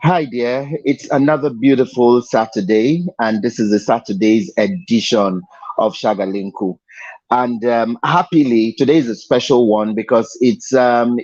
Hi there. It's another beautiful Saturday, and this is the Saturday's edition of Shagalinku. And happily, today is a special one because it's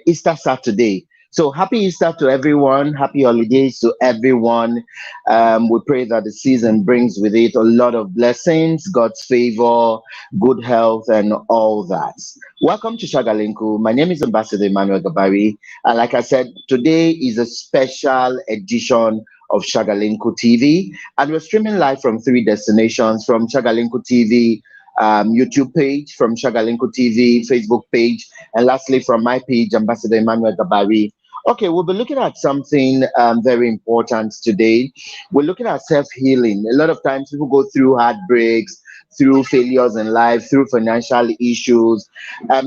Easter Saturday. So happy Easter to everyone. Happy holidays to everyone. We pray that the season brings with it a lot of blessings, God's favor, good health, and all that. Welcome to Shagalinku. My name is Ambassador Emmanuel Gabari. And like I said, today is a special edition of Shagalinku TV. And we're streaming live from three destinations from Shagalinku TV, YouTube page, from Shagalinku TV, Facebook page, and lastly from my page, Ambassador Emmanuel Gabari. Okay, we'll be looking at something very important today. We're looking at self healing. A lot of times people go through heartbreaks, through failures in life, through financial issues.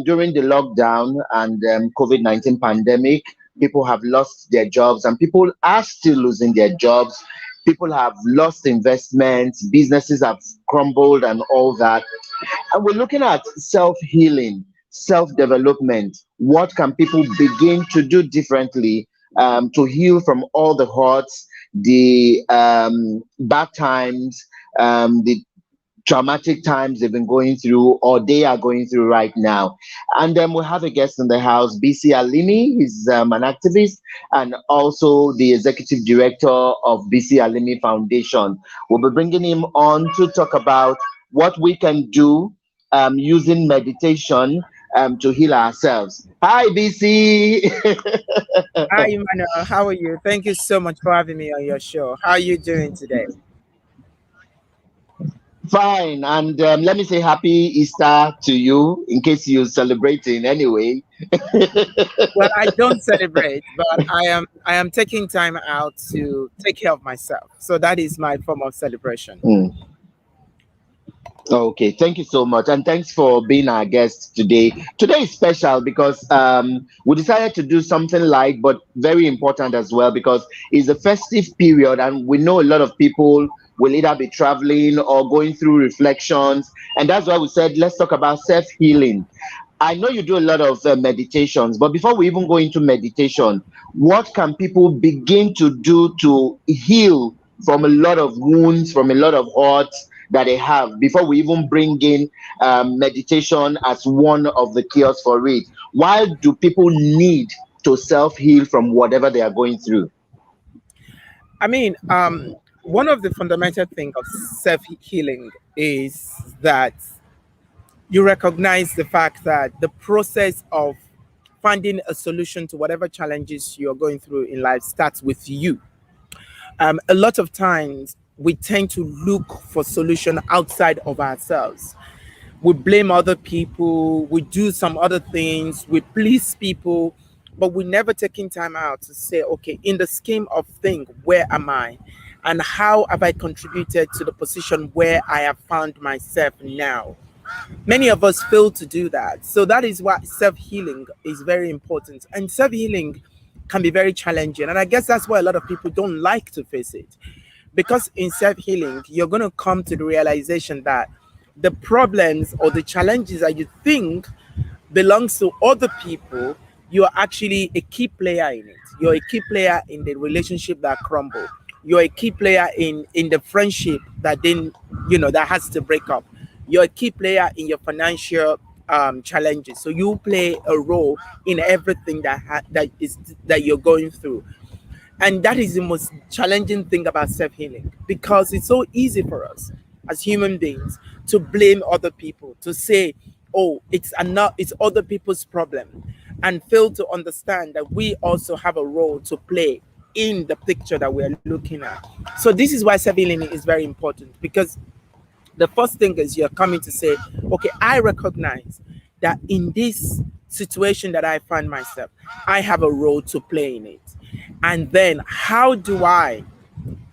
During the lockdown and COVID-19 pandemic, people have lost their jobs and people are still losing their jobs. People have lost investments, businesses have crumbled, and all that. And we're looking at self healing, self development. What can people begin to do differently to heal from all the hurts, the bad times, the traumatic times they've been going through or they are going through right now. And then we have a guest in the house, Bisi Alimi. He's an activist and also the executive director of Bisi Alimi Foundation. We'll be bringing him on to talk about what we can do using meditation to heal ourselves. Hi, Bisi. Hi, Emmanuel. How are you? Thank you so much for having me on your show. How are you doing today? Fine. And let me say happy Easter to you in case you're celebrating anyway. Well, I don't celebrate, but I am taking time out to take care of myself. So that is my form of celebration. Mm. Okay, thank you so much, and thanks for being our guest today. Today is special because we decided to do something light, but very important as well because it's a festive period, and we know a lot of people will either be traveling or going through reflections, and that's why we said let's talk about self healing. I know you do a lot of meditations, but before we even go into meditation, what can people begin to do to heal from a lot of wounds, from a lot of hurts that they have before we even bring in meditation as one of the cures for it? Why do people need to self heal from whatever they are going through? I mean, one of the fundamental things of self healing is that you recognize the fact that the process of finding a solution to whatever challenges you're going through in life starts with you. A lot of times we tend to look for solution outside of ourselves. We blame other people, we do some other things, we please people, but we never taking time out to say, okay, in the scheme of thing, where am I? And how have I contributed to the position where I have found myself now? Many of us fail to do that. So that is why self-healing is very important. And self-healing can be very challenging. And I guess that's why a lot of people don't like to face it. Because in self-healing, you're going to come to the realization that the problems or the challenges that you think belongs to other people, you are actually a key player in it. You're a key player in the relationship that crumble. You're a key player in the friendship that then that has to break up. You're a key player in your financial challenges. So you play a role in everything that you're going through. And that is the most challenging thing about self healing because it's so easy for us as human beings to blame other people, to say, oh, it's other people's problem, and fail to understand that we also have a role to play in the picture that we're looking at. So, this is why self healing is very important because the first thing is you're coming to say, okay, I recognize that in this situation that I find myself, I have a role to play in it. And then how do I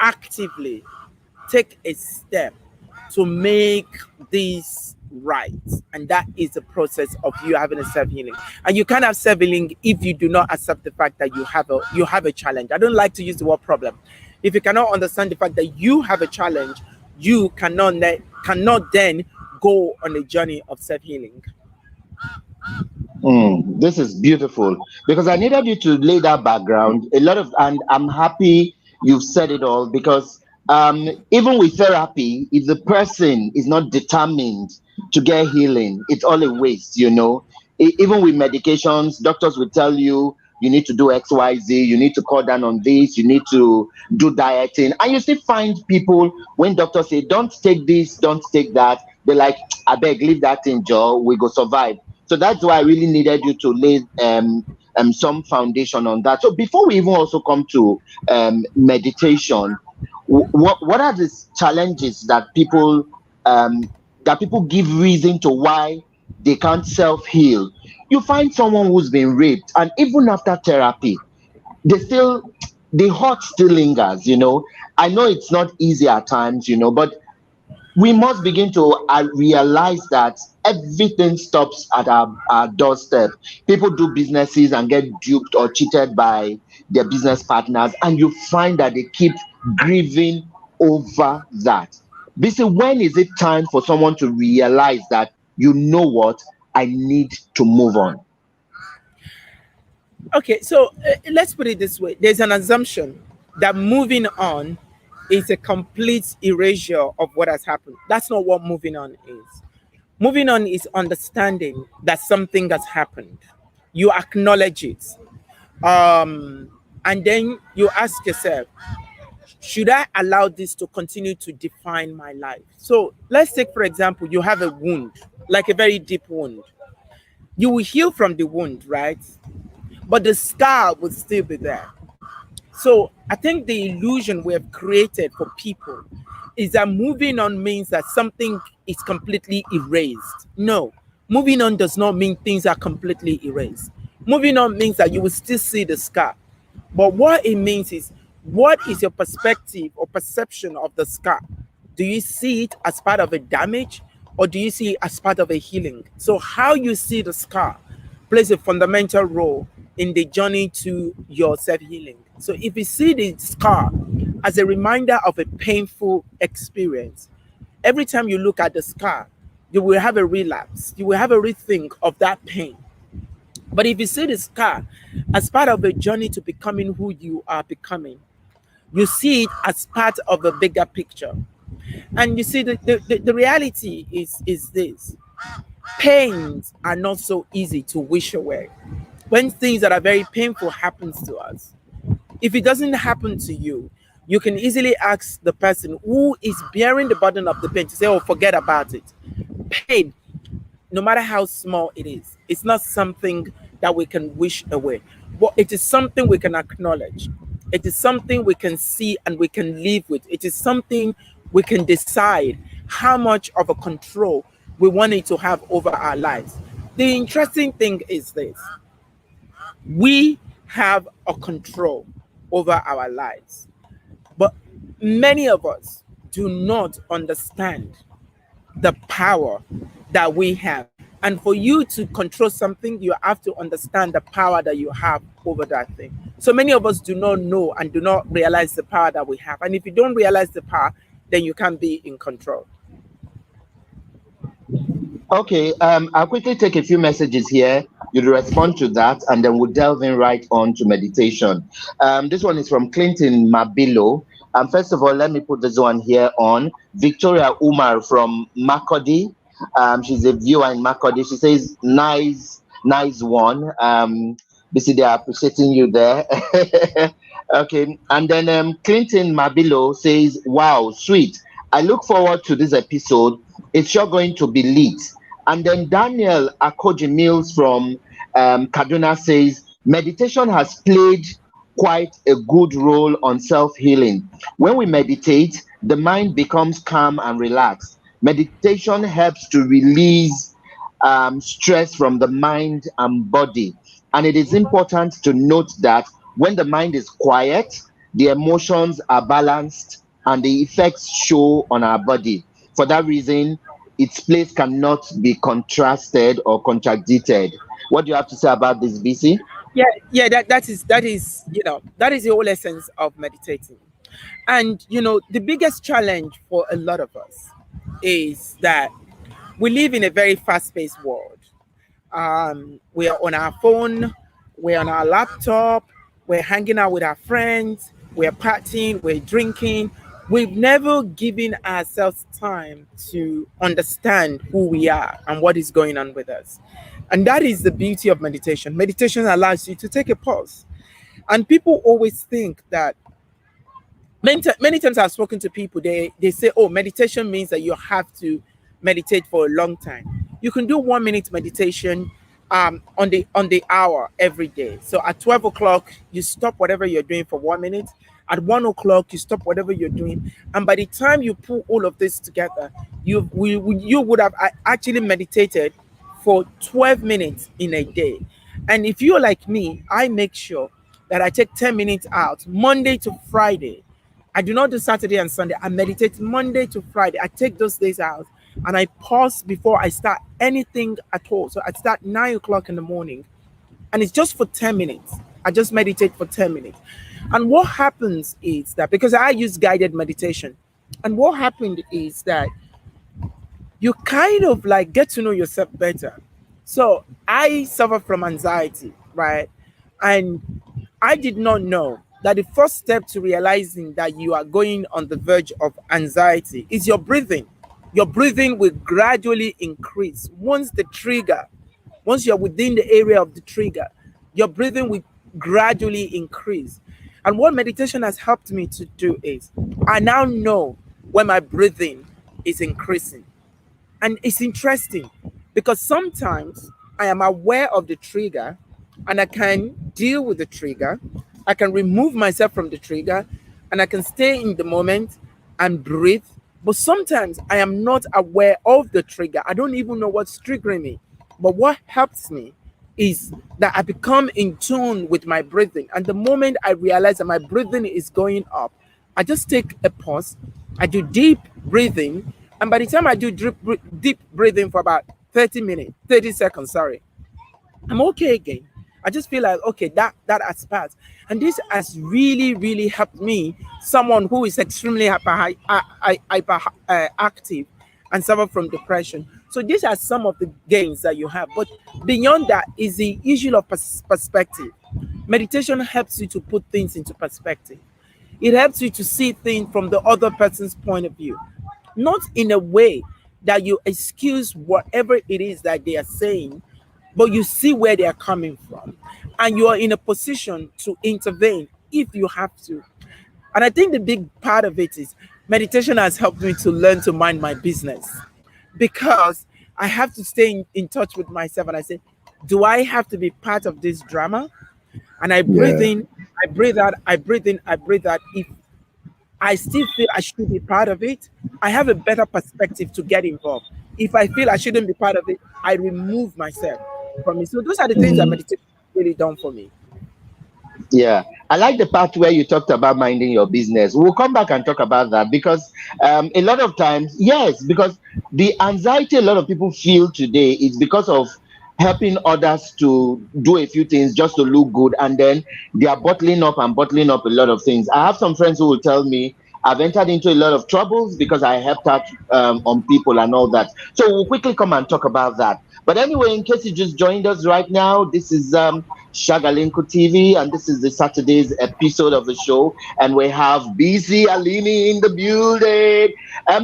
actively take a step to make this right? And that is the process of you having a self-healing. And you can't have self-healing if you do not accept the fact that you have a challenge. I don't like to use the word problem. If you cannot understand the fact that you have a challenge, you cannot then go on a journey of self-healing. This is beautiful because I needed you to lay that background. A lot of, and I'm happy you've said it all, because even with therapy, if the person is not determined to get healing, it's all a waste, you know. Even with medications, doctors will tell you you need to do XYZ, you need to cut down on this, you need to do dieting. And you still find people, when doctors say, don't take this, don't take that, they're like, I beg, leave that in, Joe, we go survive. So that's why I really needed you to lay some foundation on that. So before we even also come to meditation, what are the challenges um, that people give reason to why they can't self heal? You find someone who's been raped, and even after therapy, they still the hurt still lingers. You know, I know it's not easy at times, you know, but we must begin to realize that everything stops at our doorstep. People do businesses and get duped or cheated by their business partners, and you find that they keep grieving over that. Basically, when is it time for someone to realize that, you know what, I need to move on? Okay, so let's put it this way: there's an assumption that moving on is a complete erasure of what has happened. That's not what moving on is. Moving on is understanding that something has happened. You acknowledge it. And then you ask yourself, should I allow this to continue to define my life? So let's take, for example, you have a wound, like a very deep wound. You will heal from the wound, right? But the scar will still be there. So I think the illusion we have created for people is that moving on means that something is completely erased. No, moving on does not mean things are completely erased. Moving on means that you will still see the scar. But what it means is, what is your perspective or perception of the scar? Do you see it as part of a damage, or do you see it as part of a healing? So, how you see the scar plays a fundamental role in the journey to your self healing. So, if you see the scar as a reminder of a painful experience, every time you look at the scar, you will have a relapse, you will have a rethink of that pain. But if you see the scar as part of a journey to becoming who you are becoming, you see it as part of a bigger picture. And you see, the reality is this: pains are not so easy to wish away. When things that are very painful happens to us, if it doesn't happen to you, you can easily ask the person who is bearing the burden of the pain to say, oh, forget about it. Pain, no matter how small it is, it's not something that we can wish away. But it is something we can acknowledge. It is something we can see and we can live with. It is something we can decide how much of a control we want it to have over our lives. The interesting thing is this: we have a control over our lives, but many of us do not understand the power that we have. And for you to control something, you have to understand the power that you have over that thing. So many of us do not know and do not realize the power that we have. And if you don't realize the power, then you can't be in control. Okay, I'll quickly take a few messages here. You'll respond to that, and then we'll delve in right on to meditation. This one is from Clinton Mabilo. First of all, let me put this one here on. Victoria Umar from Makodi. She's a viewer in Makodi. She says, nice, nice one. Bisi, they are appreciating you there. Okay, and then Clinton Mabilo says, wow, sweet. I look forward to this episode. It's sure going to be lit. And then Daniel Akoji Mills from Kaduna says, meditation has played quite a good role on self healing. When we meditate, the mind becomes calm and relaxed. Meditation helps to release stress from the mind and body. And it is important to note that when the mind is quiet, the emotions are balanced and the effects show on our body. For that reason, its place cannot be contrasted or contradicted. What do you have to say about this, BC? Yeah, yeah, that is that is the whole essence of meditating. And the biggest challenge for a lot of us is that we live in a very fast-paced world. We are on our phone, we're on our laptop, we're hanging out with our friends, we're partying, we're drinking. We've never given ourselves time to understand who we are and what is going on with us. And that is the beauty of meditation. Meditation allows you to take a pause. And people always think that many times I've spoken to people, they say, oh, meditation means that you have to meditate for a long time. You can do 1 minute meditation on the hour every day. So at 12 o'clock, you stop whatever you're doing for 1 minute. At 1 o'clock, you stop whatever you're doing. And by the time you pull all of this together, you would have actually meditated for 12 minutes in a day. And if you're like me, I make sure that I take 10 minutes out Monday to Friday. I do not do Saturday and Sunday. I meditate Monday to Friday. I take those days out and I pause before I start anything at all. So I start 9 o'clock in the morning and it's just for 10 minutes. I just meditate for 10 minutes. And what happens is that because I use guided meditation, and what happened is that you kind of like get to know yourself better. So I suffer from anxiety, right? And I did not know that the first step to realizing that you are going on the verge of anxiety is your breathing. Your breathing will gradually increase. Once you're within the area of the trigger, your breathing will gradually increase. And what meditation has helped me to do is I now know when my breathing is increasing. And it's interesting because sometimes I am aware of the trigger and I can deal with the trigger. I can remove myself from the trigger and I can stay in the moment and breathe. But sometimes I am not aware of the trigger. I don't even know what's triggering me. But what helps me is that I become in tune with my breathing. And the moment I realize that my breathing is going up, I just take a pause. I do deep breathing. And by the time I do deep breathing for about 30 minutes, 30 seconds, sorry, I'm okay again. I just feel like, okay, that has passed. And this has really, really helped me, someone who is extremely active and suffer from depression. So these are some of the gains that you have. But beyond that is the issue of perspective. Meditation helps you to put things into perspective. It helps you to see things from the other person's point of view, not in a way that you excuse whatever it is that they are saying, but you see where they are coming from and you are in a position to intervene if you have to. And I think the big part of it is meditation has helped me to learn to mind my business because I have to stay in touch with myself and I say, do I have to be part of this drama? And I breathe Yeah. in, I breathe out, I breathe in, I breathe out. If I still feel I should be part of it, I have a better perspective to get involved. If I feel I shouldn't be part of it, I remove myself from it. So those are the things that Mm. meditation has really done for me. Yeah, I like the part where you talked about minding your business. We'll come back and talk about that because a lot of times, yes, because the anxiety a lot of people feel today is because of helping others to do a few things just to look good, and then they are bottling up a lot of things. I have some friends who will tell me I've entered into a lot of troubles because I helped out on people and all that. So we'll quickly come and talk about that. But anyway, in case you just joined us right now, this is Shagalinko TV, and this is the Saturday's episode of the show. And we have Bisi Alimi in the building.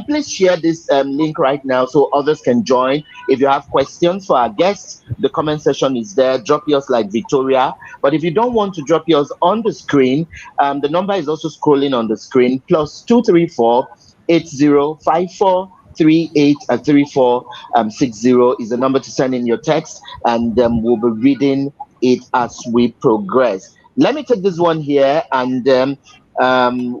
Please share this link right now so others can join. If you have questions for our guests, the comment section is there. Drop yours like Victoria. But if you don't want to drop yours on the screen, the number is also scrolling on the screen. +234 8054 3834 is the number to send in your text, and we'll be reading it as we progress. Let me take this one here, and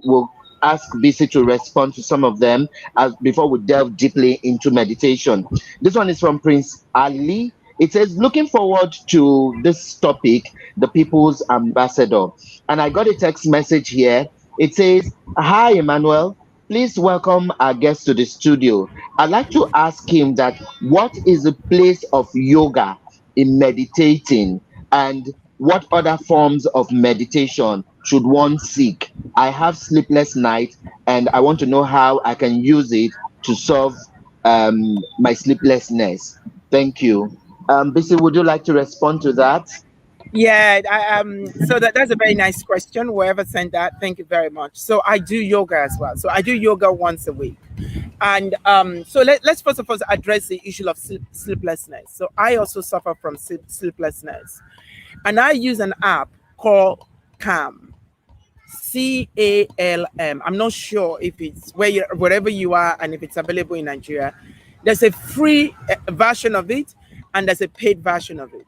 we'll ask BC to respond to some of them as before we delve deeply into meditation. This one is from Prince Ali. It says, looking forward to this topic, the people's ambassador. And I got a text message here. It says, hi, Emmanuel. Please welcome our guest to the studio. I'd like to ask him that what is the place of yoga in meditating, and what other forms of meditation should one seek? I have sleepless nights and I want to know how I can use it to solve my sleeplessness. Thank you. Bisi, would you like to respond to that? Yeah, so that's a very nice question. Whoever sent that, thank you very much. So I do yoga as well. So I do yoga once a week. And so let's first of all address the issue of sleeplessness. So I also suffer from sleeplessness. And I use an app called Calm. CALM. I'm not sure if it's wherever you are and if it's available in Nigeria. There's a free version of it and there's a paid version of it.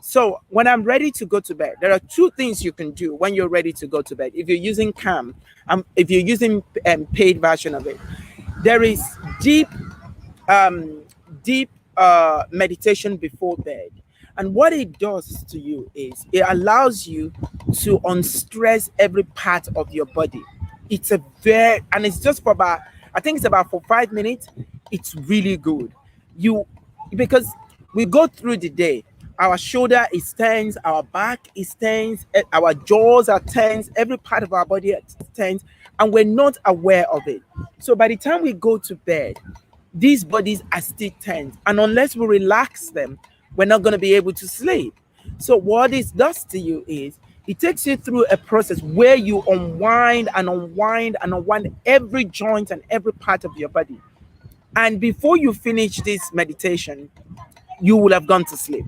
So when I'm ready to go to bed, there are two things you can do when you're ready to go to bed. If you're using Calm, if you're using paid version of it, there is deep um, deep meditation before bed. And what it does to you is it allows you to unstress every part of your body. It's a very, and it's just for about, I think it's about for 5 minutes. It's really good. You, because we go through the day, our shoulder is tense, our back is tense, our jaws are tense, every part of our body is tense, and we're not aware of it. So by the time we go to bed, these bodies are still tense, and unless we relax them, we're not going to be able to sleep. So what this does to you is it takes you through a process where you unwind and unwind and unwind every joint and every part of your body. And before you finish this meditation, you will have gone to sleep.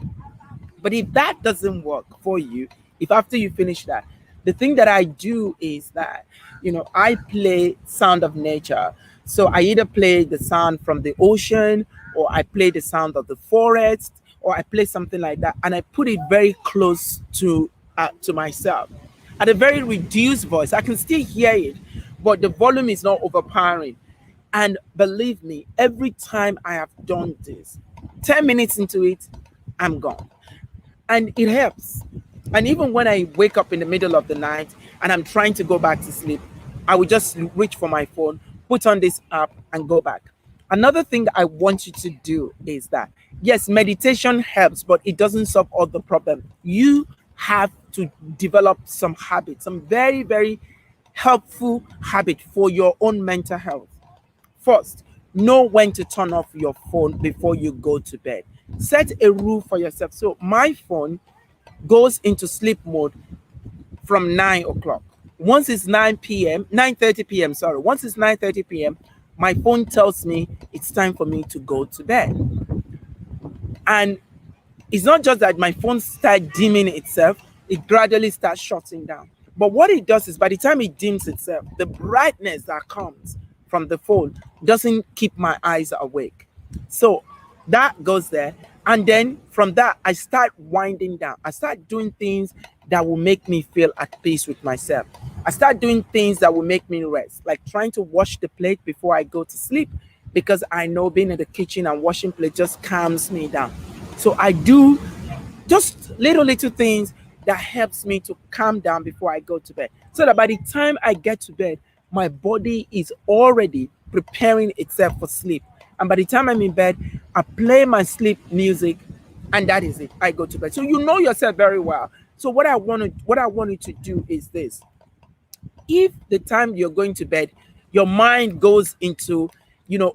But if that doesn't work for you, if after you finish that, the thing that I do is that, I play sound of nature. So I either play the sound from the ocean, or I play the sound of the forest, or I play something like that, and I put it very close to myself at a very reduced voice. I can still hear it, but the volume is not overpowering. And believe me, every time I have done this, 10 minutes into it, I'm gone, and it helps. And even when I wake up in the middle of the night and I'm trying to go back to sleep, I will just reach for my phone, put on this app, and go back. Another thing I want you to do is that yes, meditation helps, but it doesn't solve all the problem. You have to develop some habits, some very, very helpful habit for your own mental health. First, know when to turn off your phone before you go to bed. Set a rule for yourself. So my phone goes into sleep mode from 9 o'clock. Once it's 9 p.m., 9:30 p.m., sorry. Once it's 9:30 p.m., my phone tells me it's time for me to go to bed. And it's not just that my phone starts dimming itself, it gradually starts shutting down. But what it does is by the time it dims itself, the brightness that comes from the phone doesn't keep my eyes awake. So that goes there. And then from that, I start winding down. I start doing things that will make me feel at peace with myself. I start doing things that will make me rest, like trying to wash the plate before I go to sleep, because I know being in the kitchen and washing plate just calms me down. So I do just little things that helps me to calm down before I go to bed, so that by the time I get to bed, my body is already preparing itself for sleep. And by the time I'm in bed, I play my sleep music, and that is it. I go to bed. So you know yourself very well. So what I want you to do is this: if the time you're going to bed, your mind goes into,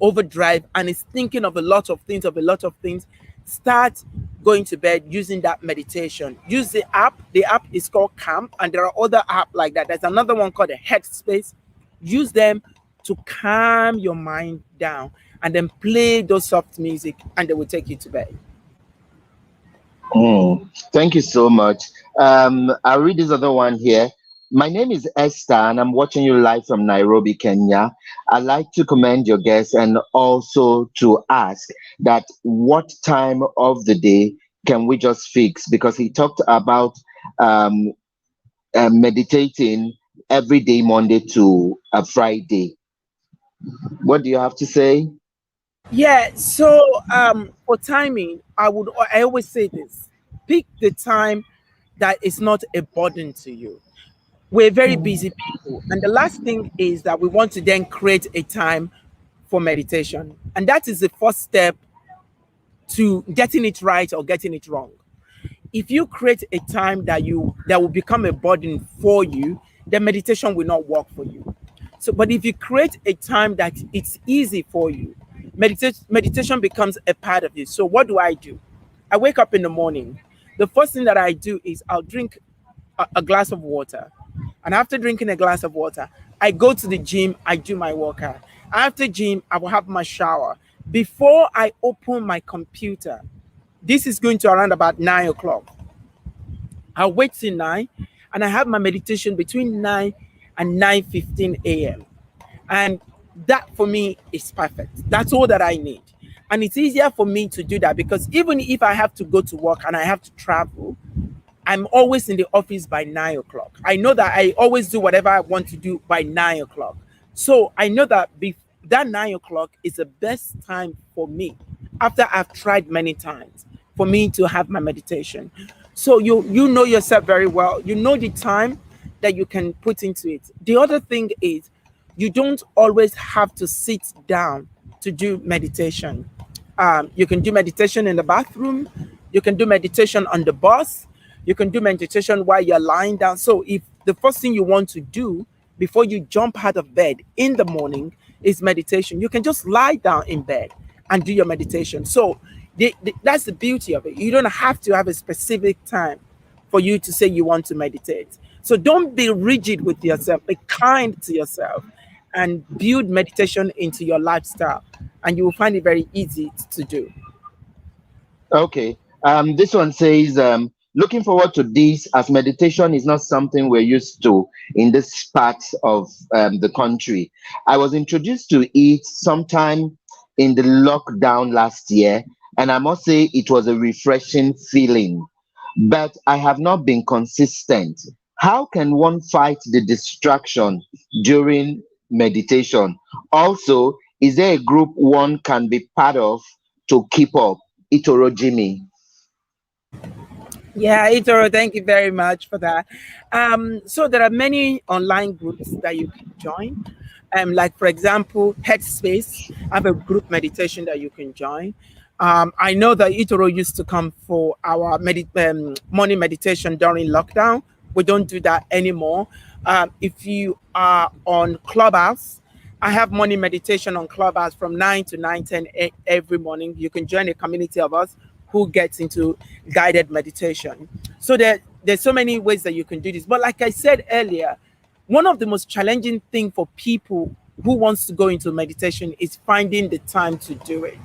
overdrive, and is thinking of a lot of things, start going to bed using that meditation. Use the app. The app is called Calm, and there are other apps like that. There's another one called the Headspace. Use them to calm your mind down, and then play those soft music, and they will take you to bed. Thank you so much. I'll read this other one here. My name is Esther, and I'm watching you live from Nairobi, Kenya. I'd like to commend your guest and also to ask that what time of the day can we just fix? Because he talked about um, meditating every day, Monday to Friday. What do you have to say? Yeah, so for timing, I always say this: pick the time that is not a burden to you. We're very busy people, and the last thing is that we want to then create a time for meditation, and that is the first step to getting it right or getting it wrong. If you create a time that will become a burden for you, then meditation will not work for you. So, but if you create a time that it's easy for you, meditation becomes a part of you. So what do? I wake up in the morning. the first thing that I do is I'll drink a glass of water. And after drinking a glass of water, I go to the gym, I do my workout. After gym, I will have my shower. Before I open my computer, this is going to around about 9 o'clock. I'll wait till 9 and I have my meditation between 9 and 9:15 a.m. And that for me is perfect. That's all that I need. And it's easier for me to do that because even if I have to go to work and I have to travel, I'm always in the office by 9 o'clock. I know that I always do whatever I want to do by 9 o'clock. So I know that that 9 o'clock is the best time for me after I've tried many times for me to have my meditation. So you know yourself very well. You know the time that you can put into it. The other thing is you don't always have to sit down to do meditation. You can do meditation in the bathroom. You can do meditation on the bus. You can do meditation while you're lying down. So if the first thing you want to do before you jump out of bed in the morning is meditation, you can just lie down in bed and do your meditation. So that's the beauty of it. You don't have to have a specific time for you to say you want to meditate. So don't be rigid with yourself. Be kind to yourself and build meditation into your lifestyle, and you will find it very easy to do. Okay. This one says, looking forward to this as meditation is not something we're used to in this part of the country. I was introduced to it sometime in the lockdown last year, and I must say it was a refreshing feeling. But I have not been consistent. How can one fight the distraction during meditation? Also, is there a group one can be part of to keep up? Itoro Jimmy. Yeah, Itoro, thank you very much for that. So there are many online groups that you can join. Like for example, Headspace have a group meditation that you can join. I know that Itoro used to come for our morning meditation during lockdown. We don't do that anymore. If you are on Clubhouse, I have morning meditation on Clubhouse from 9 to 9:10 every morning. You can join a community of us who gets into guided meditation. So there's so many ways that you can do this. But like I said earlier, one of the most challenging thing for people who wants to go into meditation is finding the time to do it.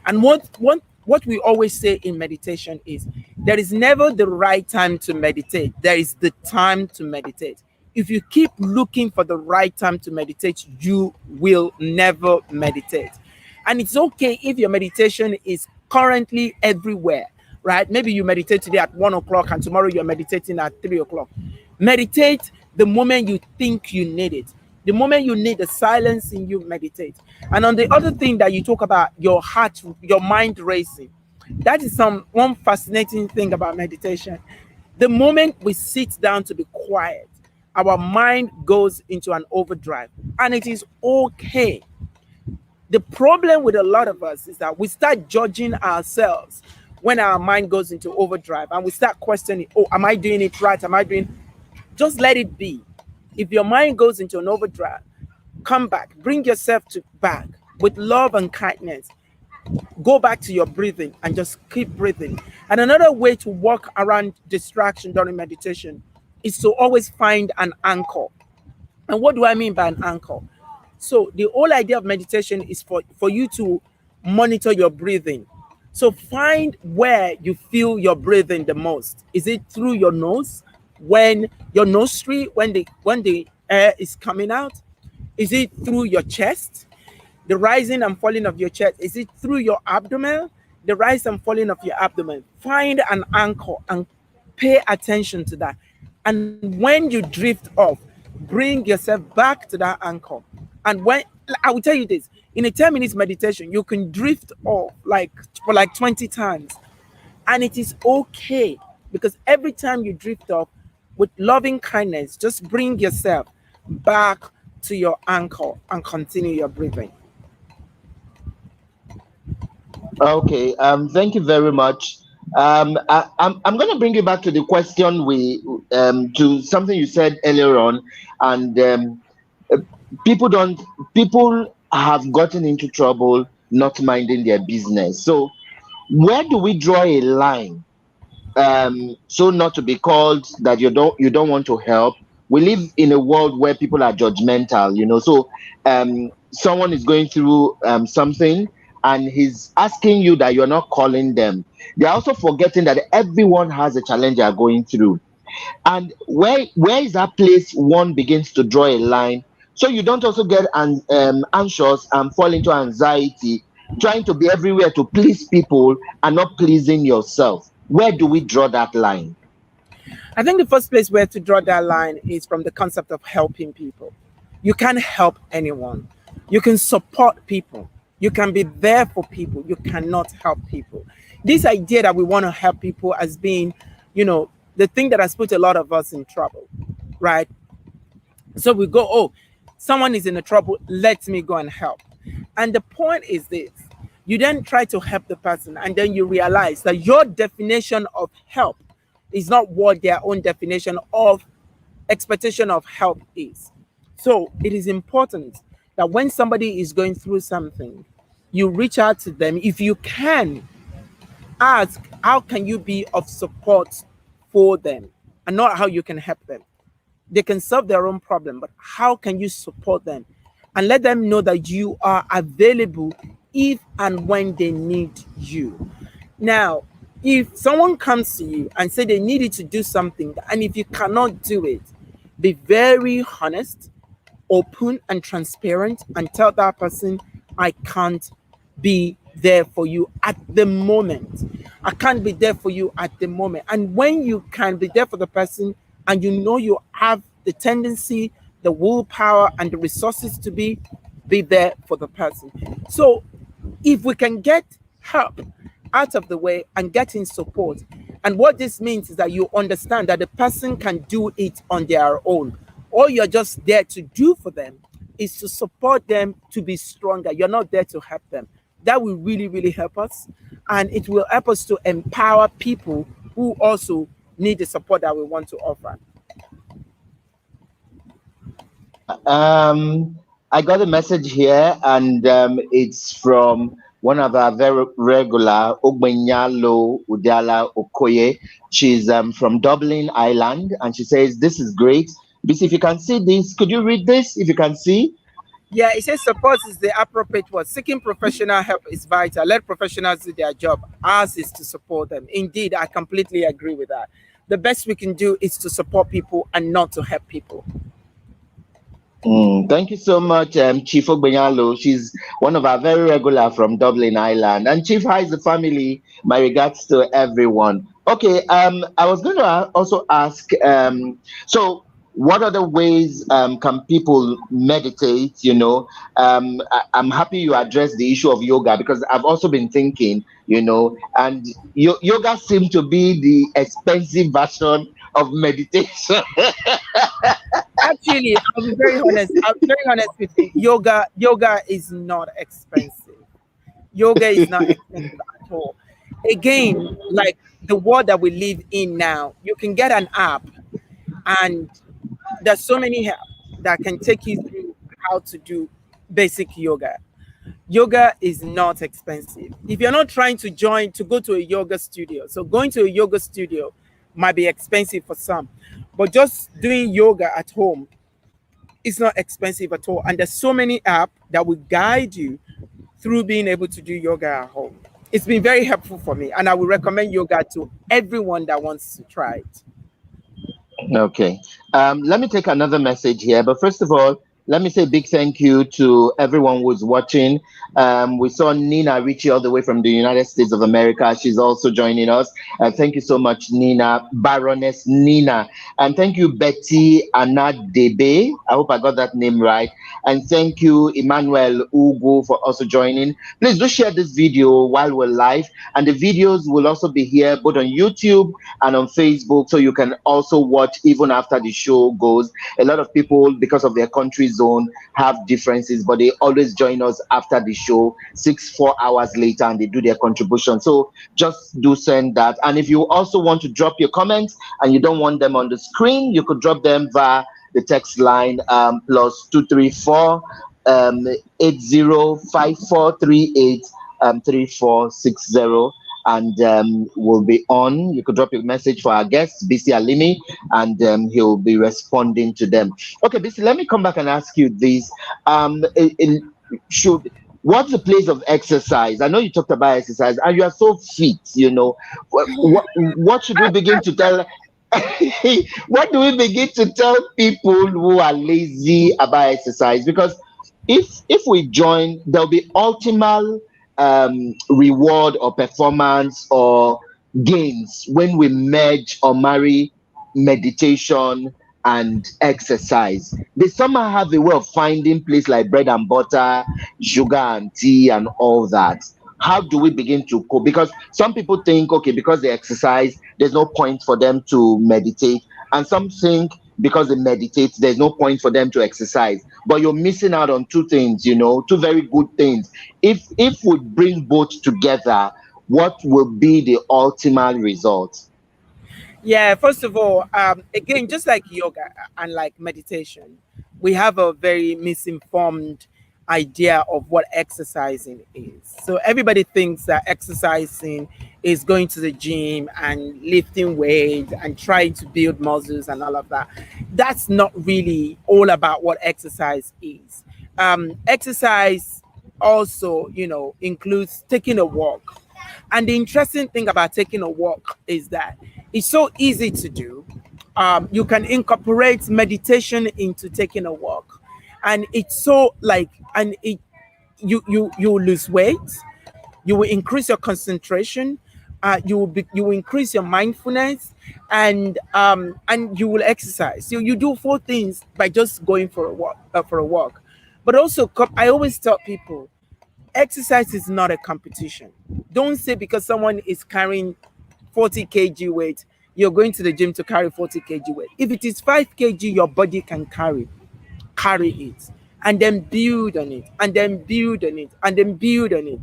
And what we always say in meditation is there is never the right time to meditate. There is the time to meditate. If you keep looking for the right time to meditate, you will never meditate. And it's okay if your meditation is currently everywhere, right? Maybe you meditate today at 1 o'clock and tomorrow you're meditating at 3 o'clock. Meditate the moment you think you need it. The moment you need the silence in you, meditate. And on the other thing that you talk about, your heart, your mind racing. That is one fascinating thing about meditation. The moment we sit down to be quiet, our mind goes into an overdrive, and it is okay. The problem with a lot of us is that we start judging ourselves when our mind goes into overdrive and we start questioning, oh, am I doing it right? Am I doing? Just let it be. If your mind goes into an overdrive, come back, bring yourself to back with love and kindness. Go back to your breathing and just keep breathing. And another way to work around distraction during meditation is to always find an anchor. And what do I mean by an anchor? So the whole idea of meditation is for you to monitor your breathing. So find where you feel your breathing the most. Is it through your nose, when your nostril, when the air is coming out? Is it through your chest, the rising and falling of your chest? Is it through your abdomen, the rise and falling of your abdomen? Find an anchor and pay attention to that. And when you drift off, bring yourself back to that anchor. And when I will tell you this, in a 10 minutes meditation, you can drift off for 20 times. And it is okay, because every time you drift off, with loving kindness, just bring yourself back to your anchor and continue your breathing. Okay. Thank you very much. I'm going to bring you back to the question to something you said earlier on, and people have gotten into trouble not minding their business. So where do we draw a line so not to be called that you don't want to help. We live in a world where people are judgmental, so someone is going through something, and he's asking you that you're not calling them. They're also forgetting that everyone has a challenge they are going through. And where is that place one begins to draw a line, so you don't also get anxious and fall into anxiety, trying to be everywhere to please people and not pleasing yourself? Where do we draw that line? I think the first place where to draw that line is from the concept of helping people. You can't help anyone. You can support people. You can be there for people. You cannot help people. This idea that we want to help people has been, the thing that has put a lot of us in trouble, right? So we go, oh, someone is in a trouble, let me go and help. And the point is this: you then try to help the person, and then you realize that your definition of help is not what their own definition of expectation of help is. So it is important that when somebody is going through something, you reach out to them. If you can, ask how can you be of support for them, and not how you can help them. They can solve their own problem, but how can you support them and let them know that you are available if and when they need you? Now, if someone comes to you and say they need you to do something, and if you cannot do it, be very honest, open, and transparent, and tell that person, I can't be there for you at the moment. I can't be there for you at the moment. And when you can be there for the person, and you know you have the tendency, the willpower, and the resources to be there for the person. So if we can get help out of the way and get in support, and what this means is that you understand that the person can do it on their own. All you're just there to do for them is to support them to be stronger. You're not there to help them. That will really, really help us. And it will help us to empower people who also need the support that we want to offer. I got a message here, and it's from one of our very regular, Ogbenyalo Udala Okoye. She's from Dublin, Ireland, and she says, "This is great. Bisi, if you can see this, could you read this? If you can see." Yeah, it says support is the appropriate word. Seeking professional help is vital. Let professionals do their job. Ours is to support them. Indeed, I completely agree with that. The best we can do is to support people and not to help people. Thank you so much, Chief Ogbenyalo. She's one of our very regular from Dublin, Ireland. And Chief, hi, the family. My regards to everyone. Okay, I was going to also ask, so what other ways can people meditate? I'm happy you addressed the issue of yoga, because I've also been thinking, and yoga seems to be the expensive version of meditation. Actually, I'll be very honest. I'll be very honest with you. Yoga is not expensive. Yoga is not expensive at all. Again, like the world that we live in now, you can get an app, and there's so many apps that can take you through how to do basic yoga. Yoga is not expensive. If you're not trying to go to a yoga studio, so going to a yoga studio might be expensive for some, but just doing yoga at home is not expensive at all. And there's so many apps that will guide you through being able to do yoga at home. It's been very helpful for me, and I would recommend yoga to everyone that wants to try it. Okay. Let me take another message here. But first of all, let me say a big thank you to everyone who's watching. We saw Nina Ricci all the way from the United States of America. She's also joining us. Thank you so much, Nina, Baroness Nina. And thank you, Betty Anadebe. I hope I got that name right. And thank you, Emmanuel Ugu, for also joining. Please do share this video while we're live. And the videos will also be here both on YouTube and on Facebook, so you can also watch even after the show goes. A lot of people, because of their country zone, have differences, but they always join us after the show 4 hours later, and they do their contribution. So just do send that. And if you also want to drop your comments and you don't want them on the screen, you could drop them via the text line +234 805438 3460. and will be on. You could drop your message for our guest, Bisi Alimi, and he'll be responding to them. Okay, Bisi, let me come back and ask you this. Should What's the place of exercise? I know you talked about exercise, and you are so fit. What should we begin to tell? What do we begin to tell people who are lazy about exercise? Because if we join, there'll be optimal reward or performance or gains when we merge or marry meditation and exercise. They somehow have a way of finding place like bread and butter, sugar and tea, and all that. How do we begin to cope? Because some people think, okay, because they exercise, there's no point for them to meditate. And some think because they meditate, there's no point for them to exercise. But you're missing out on two things, two very good things. If we bring both together, what will be the ultimate result? Yeah, first of all, again, just like yoga and like meditation, we have a very misinformed idea of what exercising is. So everybody thinks that exercising is going to the gym and lifting weights and trying to build muscles and all of that. That's not really all about what exercise is. Exercise also, includes taking a walk. And the interesting thing about taking a walk is that it's so easy to do. You can incorporate meditation into taking a walk, and it's so like, and it you will lose weight, you will increase your concentration, you will increase your mindfulness, and you will exercise. So you do four things by just going for a walk. But also, I always tell people, exercise is not a competition. Don't say because someone is carrying 40 kg weight, you're going to the gym to carry 40 kg weight. If it is 5 kg, your body can carry it, and then build on it, and then build on it, and then build on it.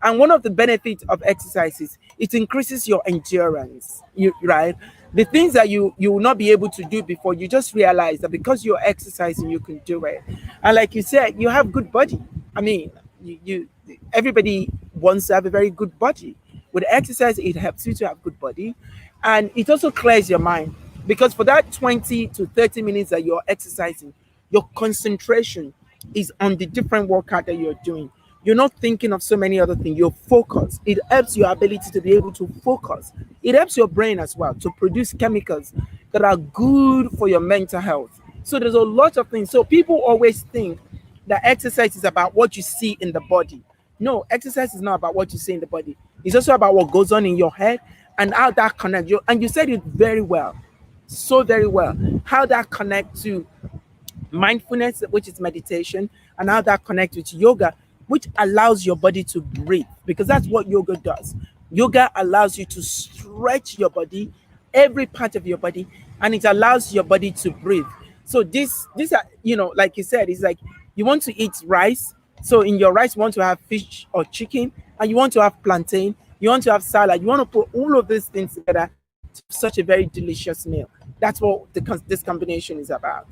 And one of the benefits of exercise is it increases your endurance. Right? The things that you will not be able to do before, you just realize that because you're exercising, you can do it. And like you said, you have good body. I mean, you everybody wants to have a very good body. With exercise, it helps you to have good body, and it also clears your mind, because for that 20 to 30 minutes that you're exercising, your concentration is on the different workout that you're doing. You're not thinking of so many other things. You're focused. It helps your ability to be able to focus. It helps your brain as well to produce chemicals that are good for your mental health. So there's a lot of things. So people always think that exercise is about what you see in the body. No, exercise is not about what you see in the body. It's also about what goes on in your head and how that connects you. And you said it very well, so very well, how that connects to mindfulness, which is meditation, and how that connects with yoga, which allows your body to breathe, because that's what yoga does. Yoga allows you to stretch your body, every part of your body, and it allows your body to breathe. So these are, like you said, it's like you want to eat rice. So in your rice, you want to have fish or chicken, and you want to have plantain, you want to have salad, you want to put all of these things together to have such a very delicious meal. That's what this combination is about.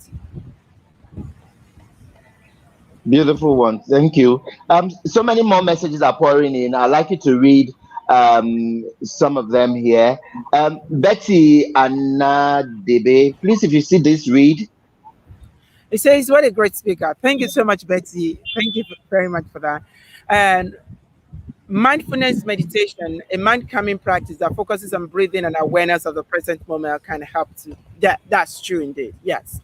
Beautiful one. Thank you. So many more messages are pouring in. I'd like you to read some of them here. Betty Anadebe, please, if you see this, read. It says, "What a great speaker! Thank you so much, Betty. Thank you very much for that." And mindfulness meditation, a mind calming practice that focuses on breathing and awareness of the present moment, can help to. That's true indeed. Yes.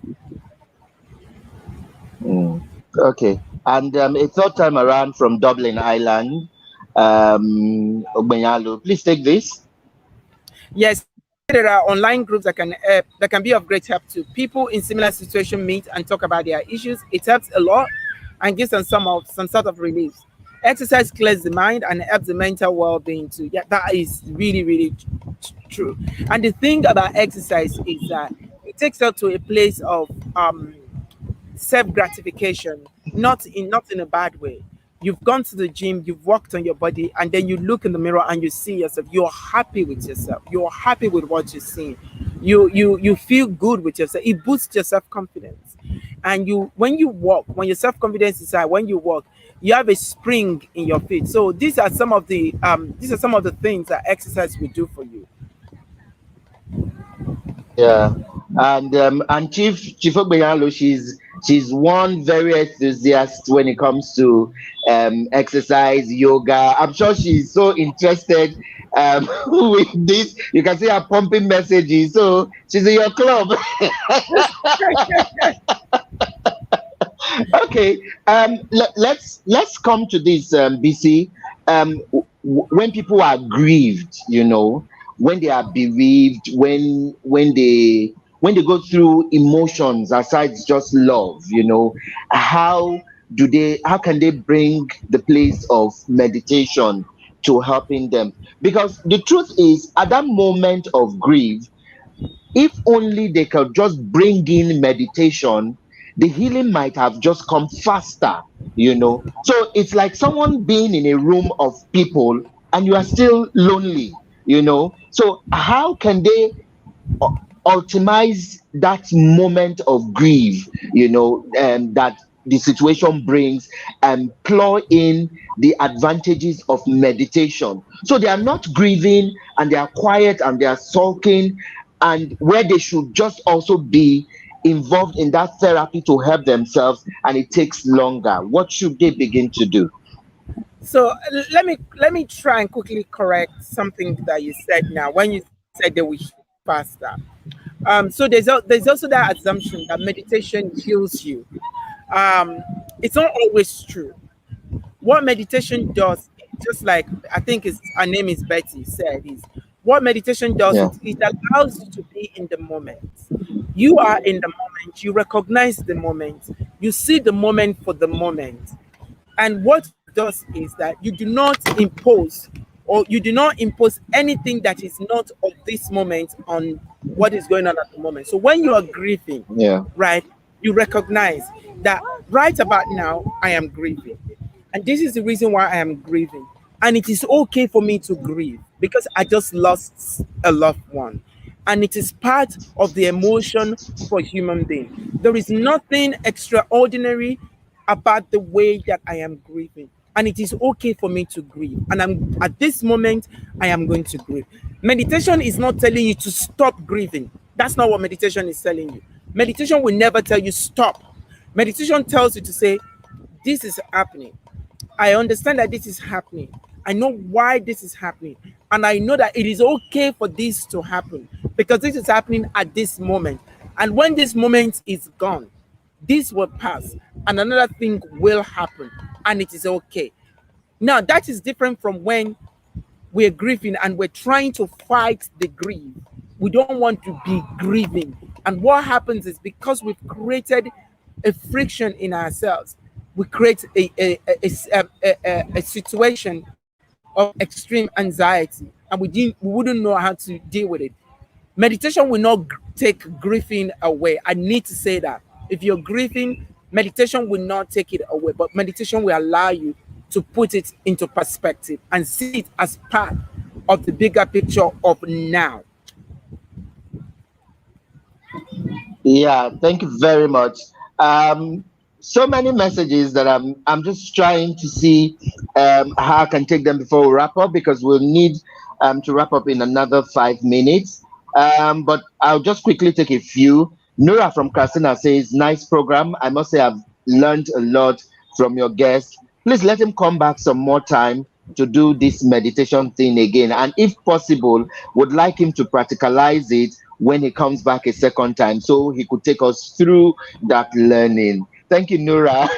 Okay. And a third time around from Dublin, Ireland, Ogbenyalo, please take this. Yes, there are online groups that can be of great help to people in similar situation meet and talk about their issues. It helps a lot and gives them some sort of relief. Exercise clears the mind and helps the mental well-being too. Yeah, that is really, really true. And the thing about exercise is that it takes us to a place of self-gratification, not in a bad way. You've gone to the gym, you've worked on your body, and then you look in the mirror and you see yourself. You're happy with yourself. You're happy with what you're seeing. You feel good with yourself. It boosts your self-confidence. And when you walk, when your self-confidence is high, when you walk, you have a spring in your feet. So these are some of the things that exercise will do for you. Yeah, and Chief Ogbenyalo, she's one very enthusiast when it comes to exercise, yoga. I'm sure she's so interested with this. You can see her pumping messages. So she's in your club. Okay. Let's come to this, BC. When people are grieved, when they are bereaved, when they go through emotions aside just love, how how can they bring the place of meditation to helping them? Because the truth is, at that moment of grief, if only they could just bring in meditation, the healing might have just come faster. So it's like someone being in a room of people and you are still lonely. So how can they ultimize that moment of grief, that the situation brings, and plow in the advantages of meditation? So they are not grieving and they are quiet and they are sulking, and where they should just also be involved in that therapy to help themselves, and it takes longer. What should they begin to do? So let me try and quickly correct something that you said now when you said they will heal faster. So there's also that assumption that meditation heals you. It's not always true. What meditation does, just like I think is her name is Betty said, is what meditation does, Yeah. it allows you to be in the moment. You are in the moment, you recognize the moment, you see the moment for the moment. And what it does is that you do not impose, or you do not impose anything that is not of this moment on what is going on at the moment. So when you are grieving, Yeah. right, you recognize that right about now I am grieving. And this is the reason why I am grieving. And it is okay for me to grieve because I just lost a loved one. And it is part of the emotion for human being. There is nothing extraordinary about the way that I am grieving. And it is okay for me to grieve. And I'm at this moment, I am going to grieve. Meditation is not telling you to stop grieving. That's not what meditation is telling you. Meditation will never tell you stop. Meditation tells you to say, this is happening. I understand that this is happening. I know why this is happening. And I know that it is okay for this to happen because this is happening at this moment. And when this moment is gone, this will pass and another thing will happen. And it is okay. Now, that is different from when we're grieving and we're trying to fight the grief. We don't want to be grieving. And what happens is because we've created a friction in ourselves, we create a situation of extreme anxiety and we wouldn't know how to deal with it. Meditation will not take grieving away. I need to say that. If you're grieving, meditation will not take it away, but meditation will allow you to put it into perspective and see it as part of the bigger picture of now. Yeah, thank you very much. Um, so many messages that I'm just trying to see how I can take them before we wrap up, because we'll need to wrap up in another 5 minutes. But I'll just quickly take a few. Nura from Kasina says, "Nice program. I must say I've learned a lot from your guest. Please let him come back some more time to do this meditation thing again, and if possible, would like him to practicalize it when he comes back a second time so he could take us through that learning." Thank you, Nura.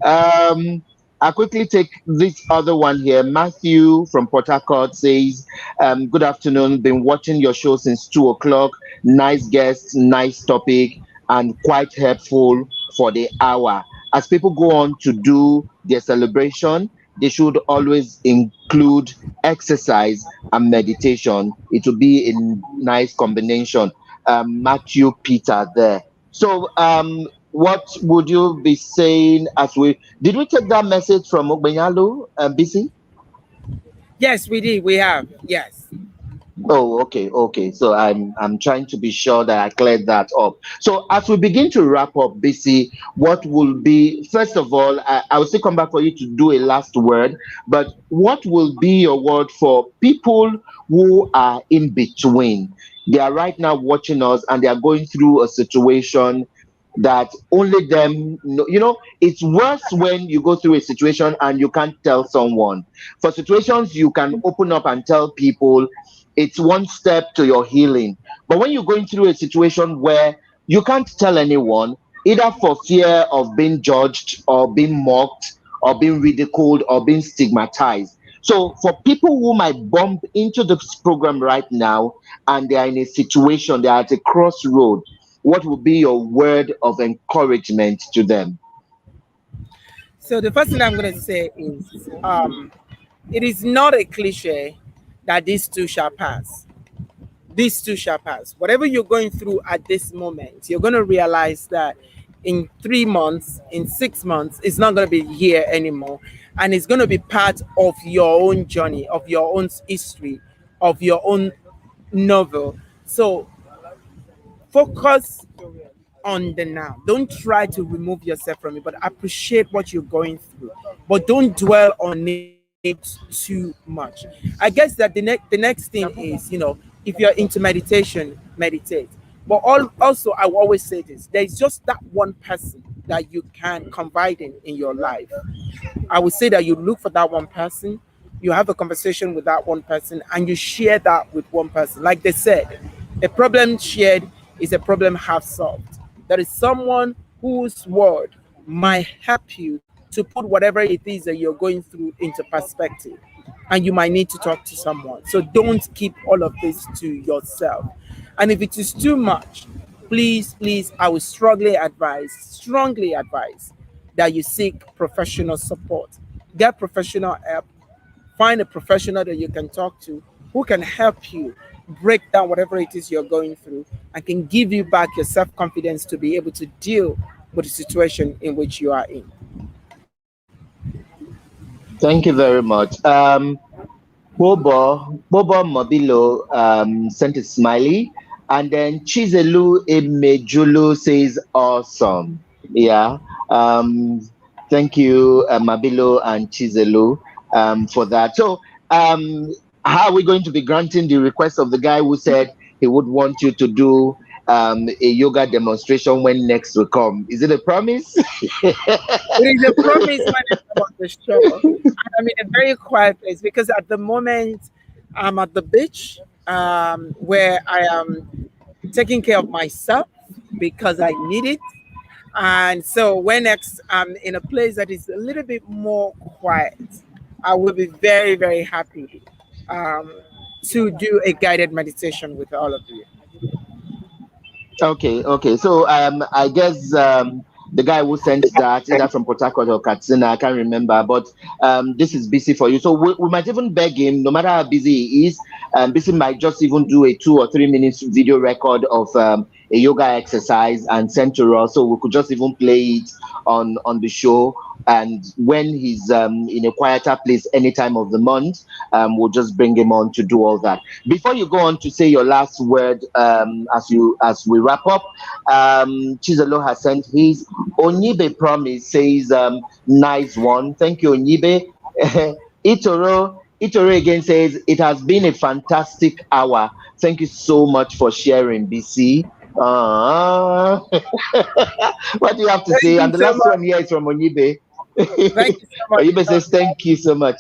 um, I'll quickly take this other one here. Matthew from Port Harcourt says, "Good afternoon. Been watching your show since 2 o'clock. Nice guest, nice topic, and quite helpful for the hour. As people go on to do their celebration, they should always include exercise and meditation. It will be a nice combination." Matthew Peter there. So, what would you be saying as we did we take that message from Ogbenyalu, Bisi? Yes, we did. We have. Yes. Oh, okay, okay. So I'm trying to be sure that I cleared that up. So as we begin to wrap up, BC, what will be first of all, I will still come back for you to do a last word, but what will be your word for people who are in between? They are right now watching us and they are going through a situation that only them know. You know, it's worse when you go through a situation and you can't tell someone. For situations you can open up and tell people, it's one step to your healing. But when you're going through a situation where you can't tell anyone, either for fear of being judged or being mocked or being ridiculed or being stigmatized. So, for people who might bump into this program right now and they are in a situation, they are at a crossroad, what would be your word of encouragement to them? So the first thing I'm going to say is, it is not a cliche that these two shall pass. These two shall pass. Whatever you're going through at this moment, you're going to realize that in 3 months, in 6 months, it's not going to be here anymore. And it's going to be part of your own journey, of your own history, of your own novel. So focus on the now. Don't try to remove yourself from it, but appreciate what you're going through. But don't dwell on it too much. I guess that the next thing is, if you're into meditation, meditate. But also, I will always say this: there's just that one person that you can confide in your life. I would say that you look for that one person, you have a conversation with that one person, and you share that with one person. Like they said, a problem shared is a problem half solved. There is someone whose word might help you to put whatever it is that you're going through into perspective. And you might need to talk to someone. So don't keep all of this to yourself. And if it is too much, please, please, I would strongly advise that you seek professional support. Get professional help. Find a professional that you can talk to who can help you break down whatever it is you're going through and can give you back your self confidence to be able to deal with the situation in which you are in. Thank you very much. Bobo Mobilo sent a smiley, and then Chizelu Emejulu says awesome. Yeah. Um, Thank you, Mabilo and Chizelu, for that. So, um, how are we going to be granting the request of the guy who said he would want you to do a yoga demonstration when next will come? Is it a promise? It is a promise when I come on the show. And I'm in a very quiet place because at the moment I'm at the beach, where I am taking care of myself because I need it. And so when next I'm in a place that is a little bit more quiet, I will be very, very happy um, to do a guided meditation with all of you. Okay, okay. So I guess the guy who sent that, either from Port Harcourt or Katsina, I can't remember, but this is busy for you. So we might even beg him, no matter how busy he is, busy might just even do a 2 or 3 minutes video record of a yoga exercise and send to us, so we could just even play it on the show. And when he's in a quieter place any time of the month, we'll just bring him on to do all that. Before you go on to say your last word, as we wrap up, Chizolo has sent his Onyibe promise, says nice one. Thank you, Onyibe. Itoro again says it has been a fantastic hour. Thank you so much for sharing, BC. Uh, what do you have to Thank say? you And the so last much. one here is from Onyibe. Thank you so much. Onyibe says thank you so much.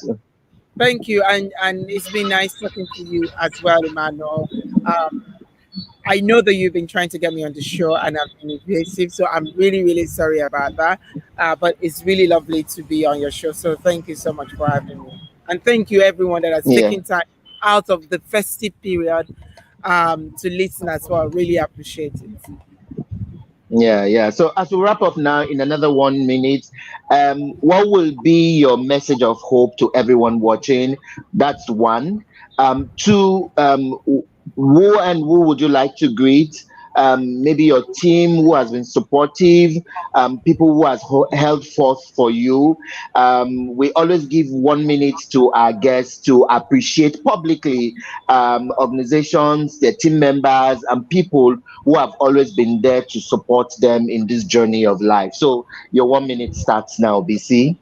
Thank you, and it's been nice talking to you as well, Emmanuel. Um, I know that you've been trying to get me on the show, and I've been evasive, so I'm really, really sorry about that. But it's really lovely to be on your show. So thank you so much for having me, and thank you everyone that has Yeah. taken time out of the festive period to listen as well. Really appreciate it. Yeah, yeah. So as we wrap up now in another 1 minute, what will be your message of hope to everyone watching? That's one. Two, who and who would you like to greet? maybe your team who has been supportive, people who has held forth for you. We always give 1 minute to our guests to appreciate publicly organizations, their team members, and people who have always been there to support them in this journey of life. So your 1 minute starts now, BC.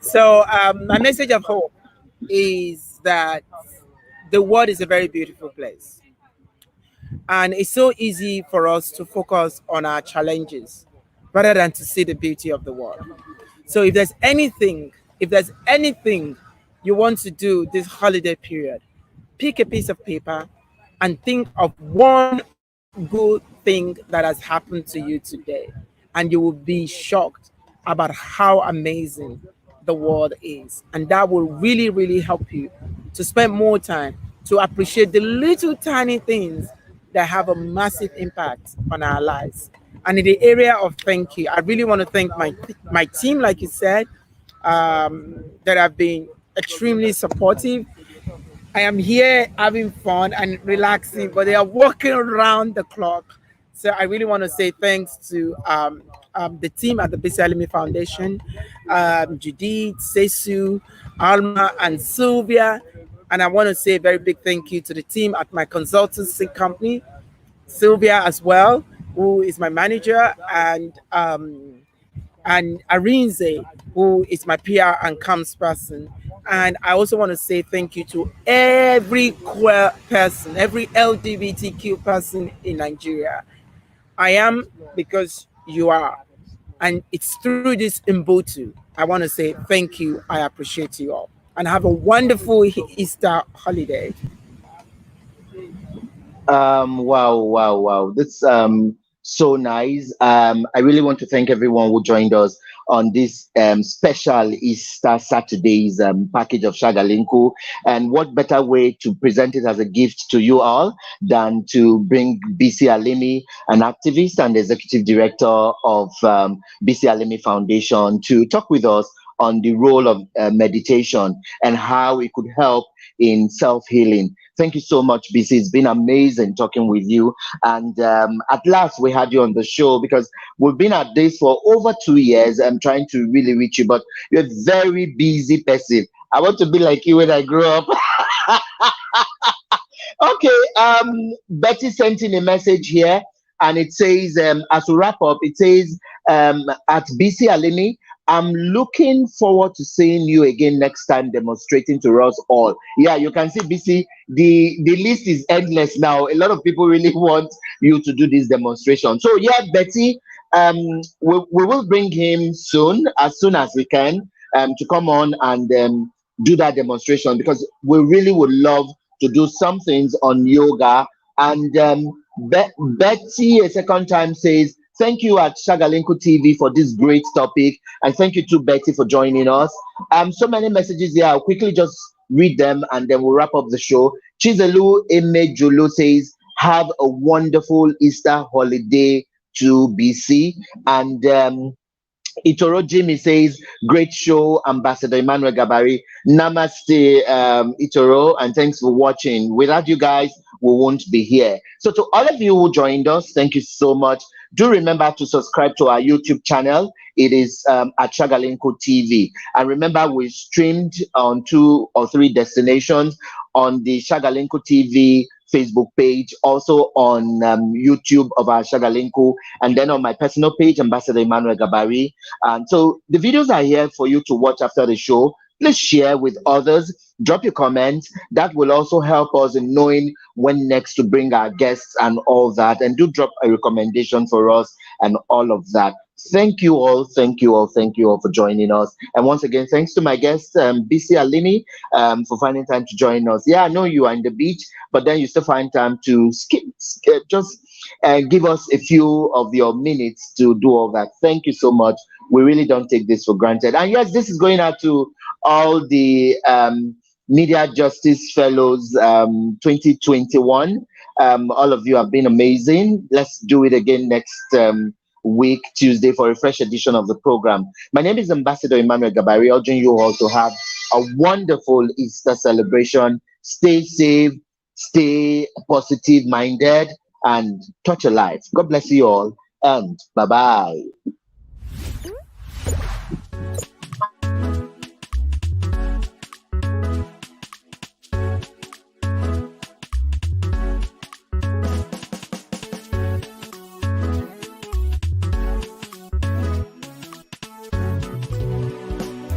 So, my message of hope is that the world is a very beautiful place. And it's so easy for us to focus on our challenges rather than to see the beauty of the world. So if there's anything you want to do this holiday period, pick a piece of paper and think of one good thing that has happened to you today. And you will be shocked about how amazing the world is. And that will really, really help you to spend more time to appreciate the little tiny things that have a massive impact on our lives. And in the area of thank you, I really want to thank my team, like you said, that have been extremely supportive. I am here having fun and relaxing, but they are working around the clock. So I really want to say thanks to the team at the Bisi Alimi Foundation, Judith, Sesu, Alma, and Sylvia. And I want to say a very big thank you to the team at my consultancy company, Sylvia as well, who is my manager, and Arinze, who is my PR and comms person. And I also want to say thank you to every queer person, every LGBTQ person in Nigeria. I am because you are. And it's through this Mbotu. I want to say thank you. I appreciate you all. And have a wonderful Easter holiday. Wow, wow, wow. That's so nice. I really want to thank everyone who joined us on this special Easter Saturday's package of Shagalinku. And what better way to present it as a gift to you all than to bring Bisi Alimi, an activist and executive director of Bisi Alimi Foundation, to talk with us on the role of meditation and how it could help in self healing. Thank you so much, BC. It's been amazing talking with you. And at last, we had you on the show because we've been at this for over 2 years. I'm trying to really reach you, but you're a very busy person. I want to be like you when I grow up. Okay, Betty sent in a message here, and it says, as we wrap up, it says, at BC Alimi, I'm looking forward to seeing you again next time demonstrating to us all. Yeah, you can see, BC, the list is endless now. A lot of people really want you to do this demonstration. So, yeah, Betty, we will bring him soon as we can, to come on and do that demonstration because we really would love to do some things on yoga. And Betty, a second time, says, thank you at Shagalinku TV for this great topic. And thank you to Betty for joining us. So many messages here. I'll quickly just read them and then we'll wrap up the show. Chizelu Emejulu says, have a wonderful Easter holiday to BC. And Itoro Jimmy says, great show, Ambassador Emmanuel Gabari. Namaste, Itoro, and thanks for watching. Without you guys, we won't be here. So to all of you who joined us, thank you so much. Do remember to subscribe to our YouTube channel. It is at Shagalinko TV. And remember, we streamed on 2 or 3 destinations on the Shagalinko TV Facebook page, also on YouTube of our Shagalinku, and then on my personal page, Ambassador Emmanuel Gabari. And so the videos are here for you to watch after the show. Please share with others, drop your comments. That will also help us in knowing when next to bring our guests and all that. And do drop a recommendation for us and all of that. Thank you all, thank you all, thank you all for joining us. And once again, thanks to my guest, Bisi Alimi, for finding time to join us. Yeah, I know you are in the beach, but then you still find time to just give us a few of your minutes to do all that. Thank you so much. We really don't take this for granted. And yes, this is going out to all the Media Justice Fellows 2021. All of you have been amazing. Let's do it again next week, Tuesday, for a fresh edition of the program. My name is Ambassador Emmanuel Gabari, urging you all to have a wonderful Easter celebration. Stay safe, stay positive minded, and touch a life. God bless you all, and bye bye.